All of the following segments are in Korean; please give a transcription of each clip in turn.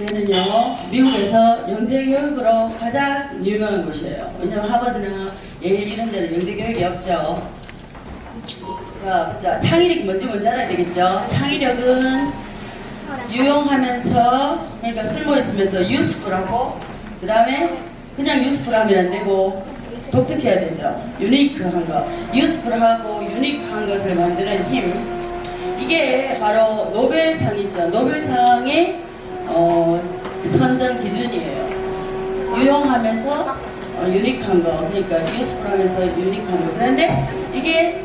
대는요, 미국에서 영재교육으로 가장 유명한 곳이에요. 왜냐면 하버드나 예일 이런 데는 영재교육이 없죠. 자, 창의력이 뭔지 알아야 되겠죠. 창의력은 유용하면서, 그러니까 쓸모 있으면서 useful하고, 그 다음에 그냥 useful하면 안 되고 독특해야 되죠. 유니크한 거. useful하고 유니크한 것을 만드는 힘. 이게 바로 노벨상 있죠. 노벨상의 선정 기준이에요. 유용하면서 유니크한 거. 그러니까 useful하면서 유니크한 거. 그런데 이게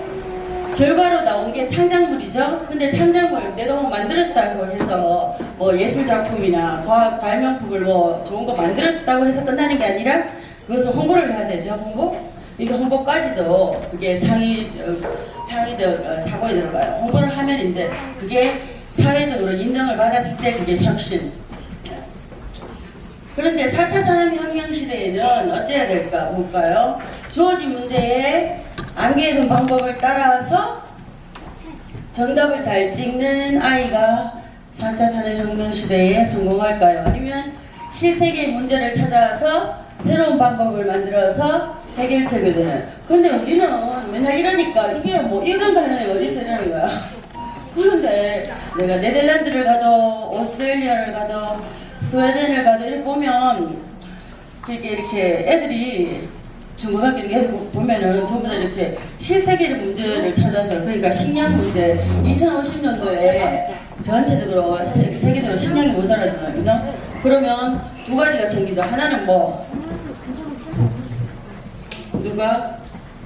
결과로 나온 게 창작물이죠. 근데 창작물을 내가 뭐 만들었다고 해서 뭐 예술작품이나 과학 발명품을 뭐 좋은 거 만들었다고 해서 끝나는 게 아니라 그것을 홍보를 해야 되죠. 홍보? 이게 홍보까지도 그게 창의적 사고에 들어가요. 홍보를 하면 이제 그게 사회적으로 인정을 받았을 때 그게 혁신. 그런데 4차 산업혁명 시대에는 어찌해야 될까 볼까요? 주어진 문제에 암기해둔 방법을 따라서 정답을 잘 찍는 아이가 4차 산업혁명 시대에 성공할까요? 아니면 실세계의 문제를 찾아서 새로운 방법을 만들어서 해결책을 내는. 근데 우리는 맨날 이러니까 이게 뭐 이런 거 하는 애가 어디서 이러는 거야? 그런데 내가 네덜란드를 가도 오스트레일리아를 가도 스웨덴을 가도 이렇게 보면 이렇게 애들이 중고등학교 이렇게 보면은 전부 다 이렇게 실세계의 문제를 찾아서, 그러니까 식량 문제 2050년도에 전체적으로 세계적으로 식량이 모자라잖아요. 그죠? 그러면 두 가지가 생기죠. 하나는 뭐 누가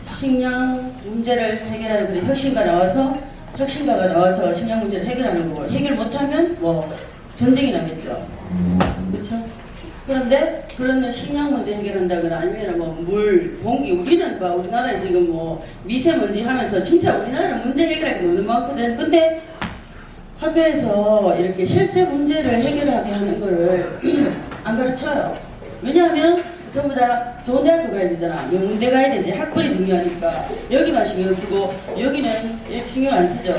식량 문제를 해결하는 혁신가가 나와서 식량 문제를 해결하는 거고, 해결 못하면 뭐 전쟁이 나겠죠. 그렇죠? 그런데 그런 식량 문제 해결한다거나 아니면 뭐 물, 공기, 우리는 봐, 우리나라에 지금 뭐 미세먼지 하면서 진짜 우리나라는 문제 해결할 게 너무 많거든. 근데 학교에서 이렇게 실제 문제를 해결하게 하는 거를 안 가르쳐요. 왜냐하면 전부 다 좋은 대학교 가야 되잖아. 명문대 가야 되지. 학벌이 중요하니까 여기만 신경 쓰고 여기는 이렇게 신경 안 쓰죠.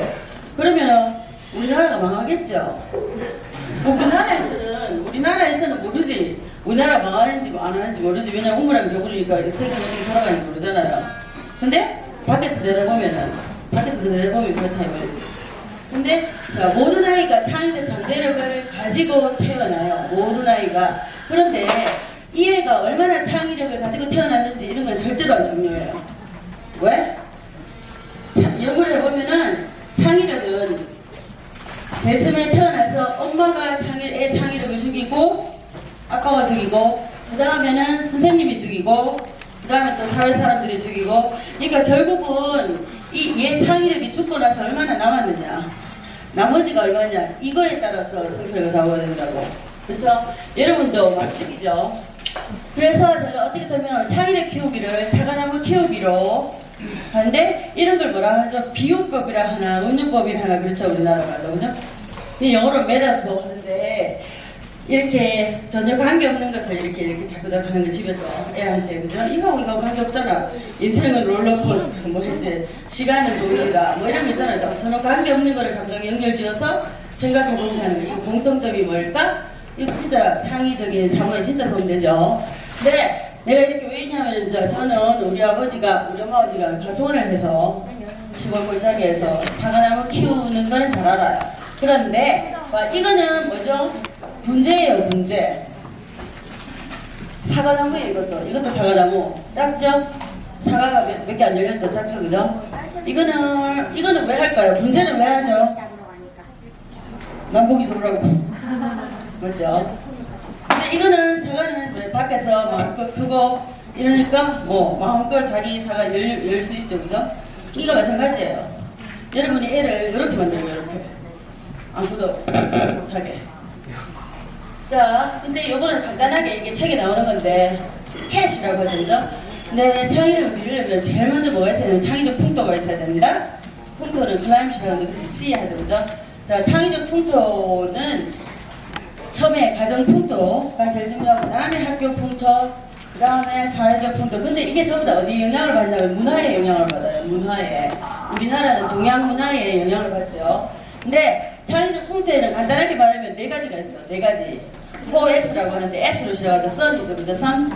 그러면 우리나라가 망하겠죠. 우리나라에서는 모르지. 우리나라가 망하는지 안 하는지 모르지. 왜냐면 우물안 겨울이니까 세계가 어떻게 돌아가는지 모르잖아요. 근데 밖에서 내다보면 그렇다 이거지. 근데 자, 모든 아이가 창의적 잠재력을 가지고 태어나요. 모든 아이가. 그런데 이 애가 얼마나 창의력을 가지고 태어났는지 이런 건 절대로 안 중요해요. 왜? 연구를 해보면은 창의력은 제일 처음에 태어나서 엄마가 애 창의력을 죽이고 아빠가 죽이고, 그 다음에는 선생님이 죽이고, 그 다음에 또 사회 사람들이 죽이고. 그러니까 결국은 얘 창의력이 죽고 나서 얼마나 남았느냐, 나머지가 얼마냐, 이거에 따라서 성격을 잡아야 된다고. 그렇죠? 여러분도 맛집이죠. 그래서 제가 어떻게 보면 창의력 키우기를 사과나무 키우기로 하는데, 이런 걸 뭐라 하죠? 비유법이라 하나, 운용법이라 하나, 그렇죠? 우리나라 말로. 그죠? 영어로 메타포 하는데, 이렇게 전혀 관계없는 것을 이렇게 자꾸 하는 거 집에서 애한테. 그죠? 이거하고 관계없잖아. 인생은 롤러코스터, 뭐 이제 시간은 돌리다, 뭐 이런 거 있잖아요. 전혀 관계없는 거를 자꾸 연결지어서 생각해보게 하는 거. 이거 공통점이 뭘까? 이거 진짜 창의적인 사고에 진짜 도움되죠. 근데 내가 이렇게 왜 했냐면, 저는 우리 엄마 아버지가 가수원을 해서 시골 골짜기에서 사과나무 키우는 거는 잘 알아요. 그런데 이거는 뭐죠? 분재예요, 분재. 사과나무예요, 이것도 사과나무. 작죠? 사과가 몇 개 안 열렸죠? 작죠? 그죠? 이거는 왜 할까요? 분재는 왜 하죠? 남보기 좋으라고. 맞죠? 근데 이거는 사과는 밖에서 마음껏 크고 이러니까 뭐 마음껏 자기 사과 열 수 있죠. 그죠? 이거 마찬가지예요. 여러분이 애를 이렇게 만들어요. 이렇게. 아무도 못하게. 자, 근데 요거는 간단하게 이게 책에 나오는 건데, 캐시라고 하죠. 그죠? 근데 창의력을 기르려면 제일 먼저 뭐가 있어야 되냐면 창의적 풍토가 있어야 된다. 풍토는 클라이밋이라는데, 그래서 C 하죠. 그죠? 자, 창의적 풍토는 처음에 가정 풍토가 제일 중요하고, 그 다음에 학교 풍토, 그 다음에 사회적 풍토. 근데 이게 전부 다 어디 영향을 받냐면 문화에 영향을 받아요. 문화에. 우리나라는 동양 문화에 영향을 받죠. 근데 창의적 풍토에는 간단하게 말하면 네 가지가 있어요. 네 가지. 4S라고 하는데 S로 시작하죠. 선이죠. 그죠? 선.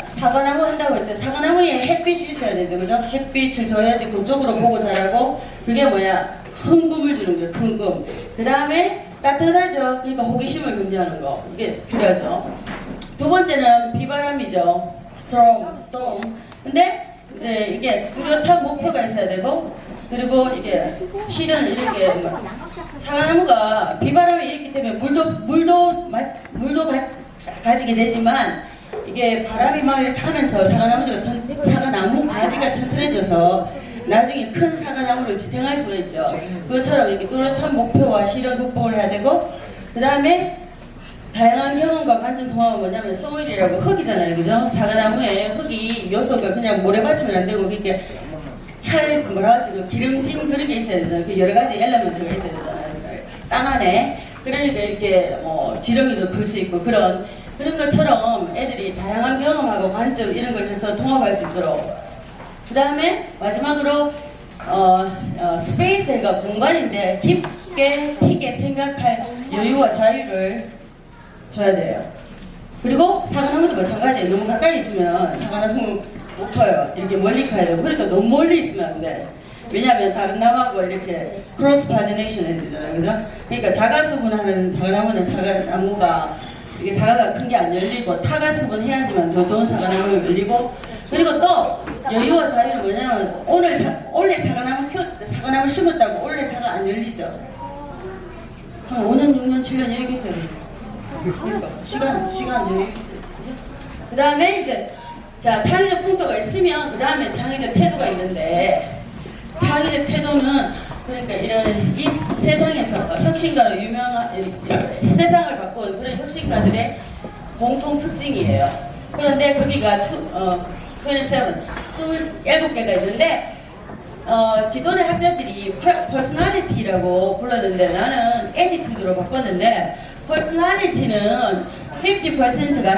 사과나무 한다고 했죠. 사과나무에 햇빛이 있어야 되죠. 그죠? 햇빛을 줘야지 그쪽으로 보고 자라고. 그게 뭐냐? 큰 꿈을 주는 거예요. 큰 꿈. 그 다음에 따뜻하죠. 그러니까 호기심을 금지하는 거. 이게 필요하죠. 두 번째는 비바람이죠. storm. 근데 이제 이게 뚜렷한 목표가 있어야 되고, 그리고 이게 실은 이렇게 사과나무가 비바람이 일으키기 때문에 물도 가지게 되지만, 이게 바람이 막 이렇게 하면서 사과나무 가지가 튼튼해져서 나중에 큰 사과나무를 지탱할 수가 있죠. 그것처럼 이렇게 뚜렷한 목표와 실현 극복을 해야 되고, 그 다음에 다양한 경험과 관점 통합은 뭐냐면 소일이라고 흙이잖아요. 그죠? 사과나무에 흙이 요소가 그냥 모래받치면 안 되고, 그렇게 기름진 그런 게 있어야 되잖아요. 그 여러 가지 엘리먼트가 있어야 되잖아요. 땅 안에. 그러니까 이렇게 지렁이도 풀 수 있고 그런 것처럼 애들이 다양한 경험하고 관점 이런 걸 해서 통합할 수 있도록. 그 다음에 마지막으로 스페이스가 공간인데 깊게 튀게 생각할 여유와 자유를 줘야 돼요. 그리고 사과나무도 마찬가지예요. 너무 가까이 있으면 사과나무 못 커요. 이렇게 멀리 커야 되고, 그래도 너무 멀리 있으면 안 돼. 왜냐하면 다른 나무하고 이렇게 크로스 파리네이션 해야 되잖아요. 그죠? 그러니까 자가수분하는 사과나무는 사과나무가 이게 사과가 큰 게 안 열리고, 타가수분 해야지만 더 좋은 사과나무가 열리고, 그리고 또 여유와 자유는 뭐냐면 올해 사과나무 심었다고 올해 사과 안 열리죠. 한 5년, 6년, 7년 이렇게 있어야 돼요. 그러니까 시간 여유 있어야지. 그 다음에 이제 창의적 풍토가 있으면 그 다음에 창의적 태도가 있는데, 창의적 태도는 그러니까 이 세상에서 혁신가로 세상을 바꾼 그런 혁신가들의 공통 특징이에요. 그런데 거기가 27개가 있는데, 기존의 학자들이 personality라고 불렀는데 나는 attitude로 바꿨는데, personality는 50%가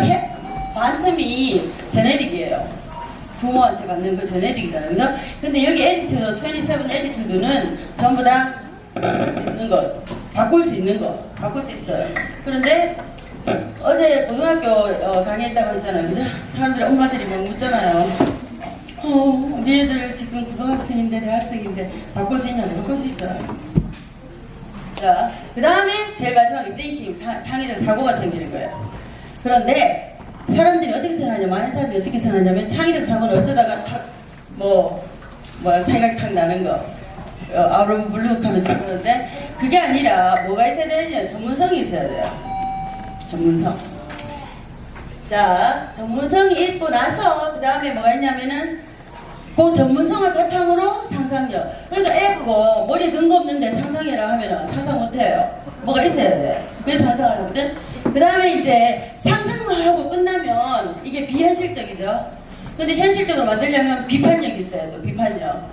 반틈이 제네틱이에요. 부모한테 받는 그 제네틱이잖아요. 그죠? 근데 여기 attitude, 27 attitude는 전부 다 바꿀 수 있는 거, 바꿀 수 있어요. 그런데 어제 고등학교 강의했다고 했잖아요. 그죠? 사람들이, 엄마들이 막 묻잖아요. 우리 애들 지금 고등학생인데, 대학생인데, 바꿀 수 있냐고. 바꿀 수 있어요. 자, 그 다음에 제일 마지막에 thinking, 창의적 사고가 생기는 거예요. 그런데 사람들이 어떻게 생각하냐, 많은 사람들이 어떻게 생각하냐면 창의적 사고는 어쩌다가 생각이 탁 나는 거, out of blue 하면서 그러는데, 그게 아니라 뭐가 있어야 되느냐, 전문성이 있어야 돼요. 전문성. 자, 전문성이 있고 나서 그 다음에 뭐가 있냐면은 그 전문성을 바탕으로 상상력. 그러니까 애 보고 머리에 든 거 없는데 상상해라 하면은 상상 못해요. 뭐가 있어야 돼. 그래서 상상을 하거든. 그 다음에 이제 상상만 하고 끝나면 이게 비현실적이죠. 근데 현실적으로 만들려면 비판력이 있어야 돼요. 비판력.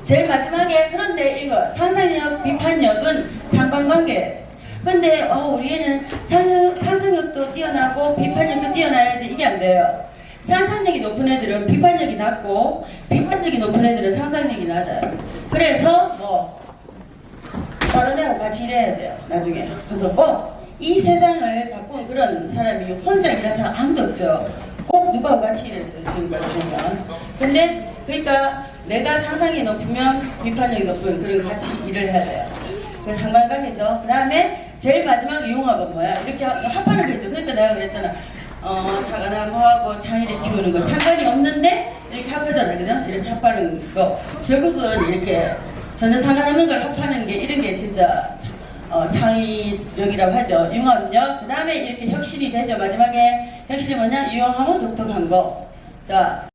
제일 마지막에, 그런데 이거 상상력, 비판력은 상관관계. 근데 우리 애는 상상력도 뛰어나고 비판력도 뛰어나야지, 이게 안 돼요. 상상력이 높은 애들은 비판력이 낮고, 비판력이 높은 애들은 상상력이 낮아요. 그래서 다른 애하고 같이 일해야 돼요. 나중에. 그래서 꼭 이 세상을 바꾼 그런 사람이 혼자 일하는 사람 아무도 없죠. 꼭 누구하고 같이 일했어요. 지금까지 보면. 근데 그러니까 내가 상상이 높으면 비판력이 높은 그런 같이 일을 해야 돼요. 그 상관관계죠. 그 다음에 제일 마지막 이용학은 뭐야? 이렇게 합하는 거 있죠. 그러니까 내가 그랬잖아. 사과나무하고 창의력 키우는 거 상관이 없는데 이렇게 합하잖아요. 그죠? 이렇게 합하는 거. 결국은 이렇게 전혀 상관없는 걸 합하는 게, 이런 게 진짜 창의력이라고 하죠. 융합력. 그 다음에 이렇게 혁신이 되죠. 마지막에 혁신이 뭐냐? 유용하고 독특한 거. 자.